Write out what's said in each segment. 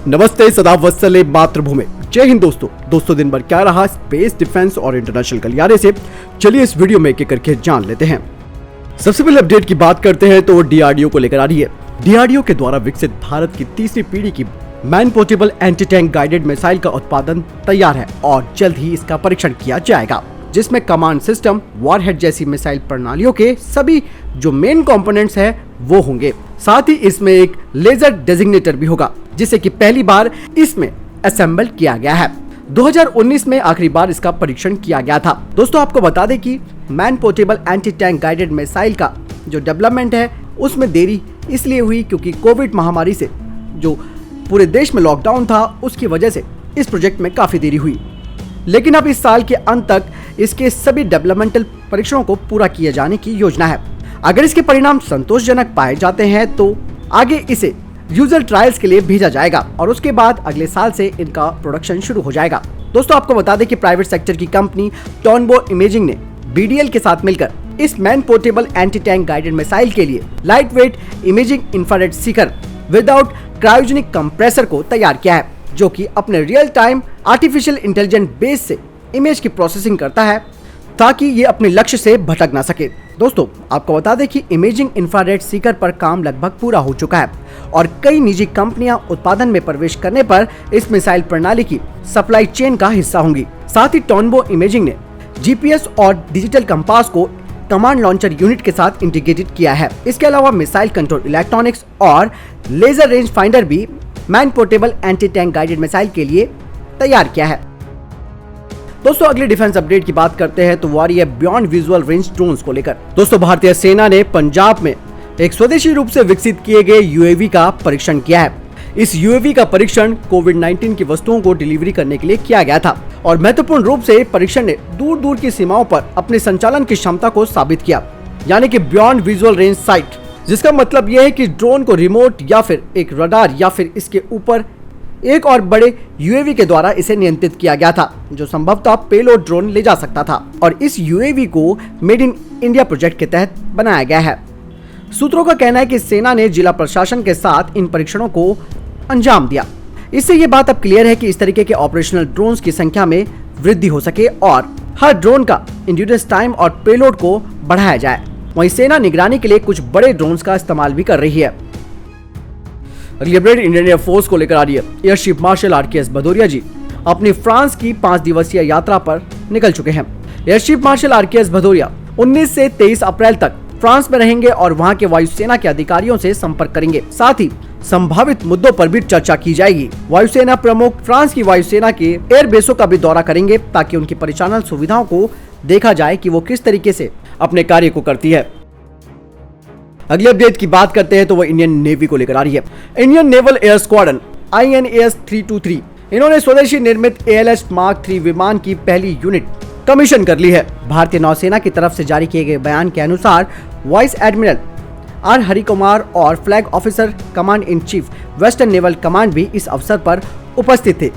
नमस्ते, सदाब वत्सले मातृभूमि। जय हिंद दोस्तों दिन भर क्या रहा स्पेस, डिफेंस और इंटरनेशनल गलियारे से, चलिए इस वीडियो में एक एक करके जान लेते हैं। सबसे पहले अपडेट की बात करते हैं तो डीआरडीओ को लेकर आ रही है। डीआरडीओ के द्वारा विकसित भारत की तीसरी पीढ़ी की man portable anti tank guided missile का उत्पादन तैयार है और जल्द ही इसका परीक्षण किया जाएगा, जिसमें कमांड सिस्टम, वॉरहेड जैसी मिसाइल प्रणालियों के सभी जो मेन कंपोनेंट्स हैं वो होंगे। साथ ही इसमें एक लेजर डेजिग्नेटर भी होगा, जिसे कि पहली बार इसमें असेंबल किया गया है। 2019 में आखिरी बार इसका परीक्षण किया गया था। दोस्तों आपको बता दें कि man portable anti tank guided missile का जो डेवलपमेंट है उसमें देरी इसलिए हुई क्योंकि कोविड महामारी से जो पूरे देश में लॉकडाउन था उसकी वजह से इस प्रोजेक्ट में काफी देरी हुई। लेकिन अब इस साल के अंत तक इसके सभी डेवलपमेंटल परीक्षणों को पूरा किए जाने की योजना है। अगर इसके परिणाम संतोषजनक पाए जाते हैं तो आगे इसे यूजर ट्रायल्स के लिए भेजा जाएगा और उसके बाद अगले साल से इनका प्रोडक्शन शुरू हो जाएगा। दोस्तों आपको बता दें कि प्राइवेट सेक्टर की कंपनी टॉनबो इमेजिंग ने बीडीएल के साथ मिलकर इस man portable anti tank guided missile के लिए light weight imaging infrared Sikar without cryogenic compressor को तैयार किया है, जो कि अपने real time artificial intelligence base से इमेज की प्रोसेसिंग करता है ताकि ये अपने लक्ष्य से भटक ना सके। दोस्तों आपको बता दें कि इमेजिंग इंफ्रारेड सीकर पर काम लगभग पूरा हो चुका है और कई निजी कंपनियां उत्पादन में प्रवेश करने पर इस मिसाइल प्रणाली की सप्लाई चेन का हिस्सा होंगी। साथ ही टॉनबो इमेजिंग ने जीपीएस और डिजिटल कंपास को कमांड लॉन्चर यूनिट के साथ इंटीग्रेटेड किया है। इसके अलावा मिसाइल कंट्रोल इलेक्ट्रॉनिक्स और लेजर रेंज फाइंडर भी man portable anti tank guided missile के लिए तैयार किया है। दोस्तों अगली डिफेंस अपडेट की बात करते हैं तो वो आ रही है बियॉन्ड विजुअल रेंज ड्रोन्स को लेकर। दोस्तों भारतीय सेना ने पंजाब में एक स्वदेशी रूप से विकसित किए गए यूएवी का परीक्षण किया है। इस यूएवी का परीक्षण कोविड-19 की वस्तुओं को डिलीवरी करने के लिए किया गया था और महत्वपूर्ण रूप से परीक्षण ने दूर दूर की सीमाओं पर अपने संचालन की क्षमता को साबित किया, यानी कि बियॉन्ड विजुअल रेंज साइट, जिसका मतलब यह है कि ड्रोन को रिमोट या फिर एक रडार या फिर इसके ऊपर एक और बड़े यूएवी के द्वारा इसे नियंत्रित किया गया था, जो संभवतः पेलोड ड्रोन ले जा सकता था और इस यूएवी को मेड इन इंडिया प्रोजेक्ट के तहत बनाया गया है। सूत्रों का कहना है कि सेना ने जिला प्रशासन के साथ इन परीक्षणों को अंजाम दिया। इससे ये बात अब क्लियर है कि इस तरीके के ऑपरेशनल ड्रोन्स की संख्या में वृद्धि हो सके और हर ड्रोन का इंड्यूरेंस टाइम और पेलोड को बढ़ाया जाए। वहीं सेना निगरानी के लिए कुछ बड़े ड्रोन्स का इस्तेमाल भी कर रही है। अगली अपडेट इंडियन एयरफोर्स को लेकर आ रही है। Air chief marshal RKS Bhadauria ji अपनी फ्रांस की 5 दिवसीय यात्रा पर निकल चुके हैं। Air chief marshal RKS Bhadauria 19 से 23 अप्रैल तक फ्रांस में रहेंगे और वहां के वायुसेना के अधिकारियों से संपर्क करेंगे। साथ ही संभावित मुद्दों पर भी चर्चा की जाएगी। वायुसेना प्रमुख फ्रांस की वायुसेना के एयर बेसों का भी दौरा करेंगे ताकि उनकी परिचालन सुविधाओं को देखा जाए कि वो किस तरीके से अपने कार्य को करती है। अगले अपडेट की बात करते हैं तो वो इंडियन नेवी को लेकर आ रही है। Indian naval air squadron INAS 323 इन्होंने स्वदेशी निर्मित ALH Mark 3 विमान की पहली यूनिट कमीशन कर ली है। भारतीय नौसेना की तरफ से जारी किए गए बयान के अनुसार वाइस एडमिरल आर हरिकुमार और flag officer command in chief western naval command भी इस अवसर पर उपस्थित थे।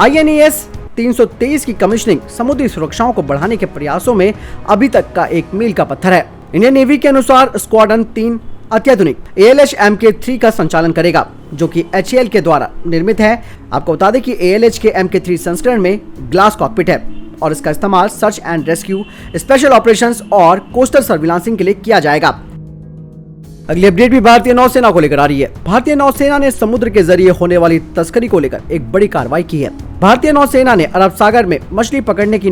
INAS 323 की कमीशनिंग समुद्री सुरक्षाओं को बढ़ाने के प्रयासों में अभी तक का एक मील का पत्थर है। इंडियन नेवी के अनुसार स्क्वाड्रन 3 अत्याधुनिक ALH MK3 का संचालन करेगा, जो कि HAL के द्वारा निर्मित है। आपको बता दें कि ALH के MK3 संस्करण में ग्लास कॉकपिट है और इसका इस्तेमाल search and rescue, special operations और कोस्टल सर्विलांसिंग के लिए किया जाएगा। अगली अपडेट भी भारतीय नौसेना को लेकर आ रही है। भारतीय नौसेना ने समुद्र के जरिए होने वाली तस्करी को लेकर एक बड़ी कार्रवाई की है। भारतीय नौसेना ने अरब सागर में मछली पकड़ने की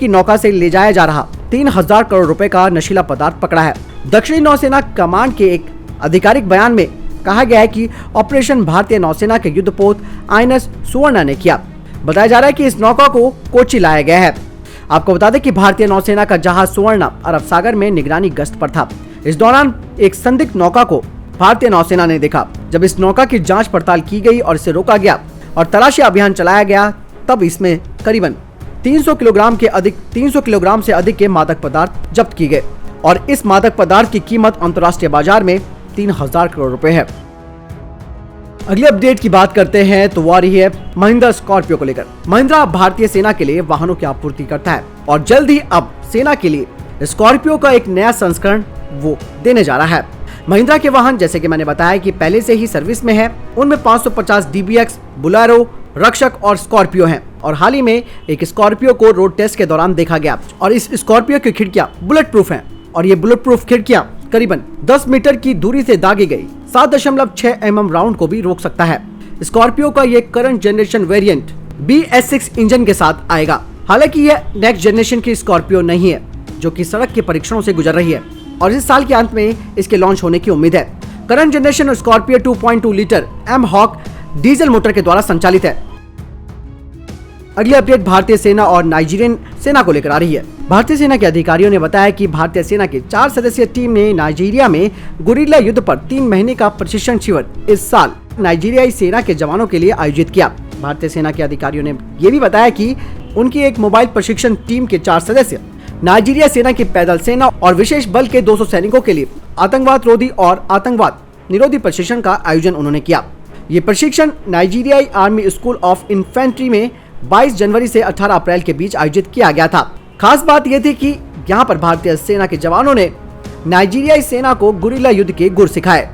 नौका से ले जाया जा रहा 3000 करोड़ रुपए का नशीला पदार्थ पकड़ा है। दक्षिणी नौसेना कमांड के एक आधिकारिक बयान में कहा गया है कि ऑपरेशन भारतीय नौसेना के युद्धपोत INS सुवर्ण ने किया। बताया जा रहा है कि इस नौका को कोच्चि लाया गया है। आपको बता दें कि भारतीय नौसेना का जहाज सुवर्ण अरब सागर में निगरानी गश्त पर था। इस दौरान एक संदिग्ध नौका को भारतीय नौसेना ने देखा। जब इस नौका की जांच पड़ताल की गई और इसे रोका गया और तलाशी अभियान चलाया गया, तब इसमें करीबन 300 किलोग्राम से अधिक के मादक पदार्थ जब्त किए गए और इस मादक पदार्थ की कीमत अंतर्राष्ट्रीय बाजार में 3000 करोड़ रुपए है। अगली अपडेट की बात करते हैं तो वो आ रही है महिंद्रा स्कॉर्पियो को लेकर। महिंद्रा भारतीय सेना के लिए वाहनों की आपूर्ति करता है और जल्द ही अब सेना के लिए स्कॉर्पियो का एक नया संस्करण वो देने जा रहा है। महिंद्रा के वाहन जैसे कि मैंने बताया कि पहले से ही सर्विस में है, उनमें 550 DBX, बुलेरो, रक्षक और स्कॉर्पियो हैं और हाल ही में एक स्कॉर्पियो को रोड टेस्ट के दौरान देखा गया और इस स्कॉर्पियो की खिड़कियां बुलेट प्रूफ हैं और ये बुलेट प्रूफ खिड़कियां करीबन 10 मीटर की दूरी से दागी गई 7.6 mm राउंड को भी रोक सकता है। स्कॉर्पियो का ये current generation variant BS6 engine के साथ आएगा। हालांकि यह नेक्स्ट जनरेशन की स्कॉर्पियो नहीं है जो कि सड़क के परीक्षणों से गुजर रही है और इस साल के अंत में इसके लॉन्च होने की उम्मीद है। Current generation Scorpio 2.2 litre M-HOC diesel motor के द्वारा संचालित है। अगली अपडेट भारतीय सेना और नाइजीरियन सेना को लेकर आ रही है। भारतीय सेना के अधिकारियों ने बताया कि भारतीय सेना की 4 सदस्यीय टीम ने नाइजीरिया में गुरिल्ला युद्ध पर 3 महीने का प्रशिक्षण शिविर इस साल नाइजीरियाई सेना के जवानों के लिए आयोजित किया। भारतीय सेना के अधिकारियों ने ये भी बताया कि उनकी एक मोबाइल प्रशिक्षण टीम के 4 सदस्य नाइजीरिया सेना की पैदल सेना और विशेष बल के 200 सैनिकों के लिए आतंकवाद रोधी और आतंकवाद निरोधी प्रशिक्षण का आयोजन उन्होंने किया। ये प्रशिक्षण नाइजीरियाई आर्मी स्कूल ऑफ इन्फेंट्री में 22 जनवरी से 18 अप्रैल के बीच आयोजित किया गया था। खास बात यह थी कि यहाँ पर भारतीय सेना के जवानों ने नाइजीरियाई सेना को गुरिल्ला युद्ध के गुर सिखाए।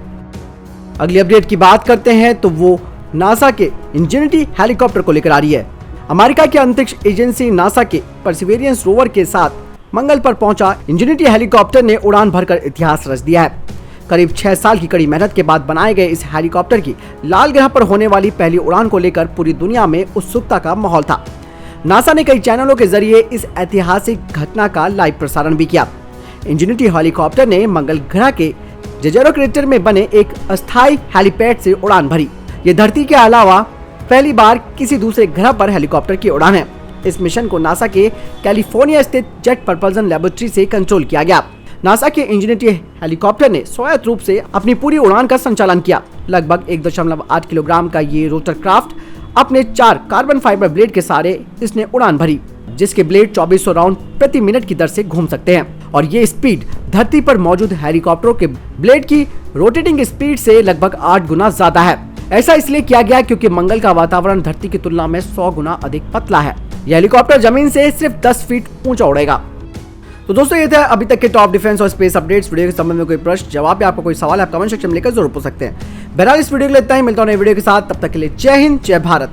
अगली अपडेट की बात करते हैं तो वो नासा के इंजेनिटी हेलीकॉप्टर को लेकर आ रही है। अमेरिका की अंतरिक्ष एजेंसी नासा के परसिवियरेंस रोवर के साथ मंगल पर पहुंचा इंजेनिटी हेलीकॉप्टर ने उड़ान भरकर इतिहास रच दिया है। करीब 6 साल की कड़ी मेहनत के बाद बनाए गए इस हेलीकॉप्टर की लाल ग्रह पर होने वाली पहली उड़ान को लेकर पूरी दुनिया में उत्सुकता का माहौल था। नासा ने कई चैनलों के जरिए इस ऐतिहासिक घटना का लाइव प्रसारण भी किया। इंजेनिटी हेलीकॉप्टर ने मंगल ग्रह के जेजेरो क्रेटर में बने एक अस्थायी हेलीपैड से उड़ान भरी। ये धरती के अलावा पहली बार किसी दूसरे ग्रह पर हेलीकॉप्टर की उड़ान है। इस मिशन को नासा के कैलिफोर्निया स्थित जेट प्रपल्सन लेबोरेटरी से कंट्रोल किया गया। नासा के इंजेनिटी हेलीकॉप्टर ने स्वायत्त रूप से अपनी पूरी उड़ान का संचालन किया। लगभग 1.8 किलोग्राम का ये रोटर क्राफ्ट अपने 4 कार्बन फाइबर ब्लेड के सहारे इसने उड़ान भरी, जिसके ब्लेड 2400 राउंड प्रति मिनट की दर से घूम सकते हैं और ये स्पीड धरती पर मौजूद हेलीकॉप्टरों के ब्लेड की रोटेटिंग स्पीड से लगभग 8 गुना ज्यादा है। ऐसा इसलिए किया गया क्योंकि मंगल का वातावरण धरती की तुलना में 100 गुना अधिक पतला है। यह हेलीकॉप्टर जमीन से सिर्फ 10 फीट ऊंचा उड़ेगा। तो दोस्तों ये था अभी तक के टॉप डिफेंस और स्पेस अपडेट्स। वीडियो के संबंध में कोई प्रश्न जवाब या आपको कोई सवाल है आप कमेंट सेक्शन में लेकर जरूर पूछ सकते हैं। बहरहाल इस वीडियो के लिए इतना ही, मिलता हूं नई वीडियो के साथ, तब तक के लिए जय हिंद जय भारत।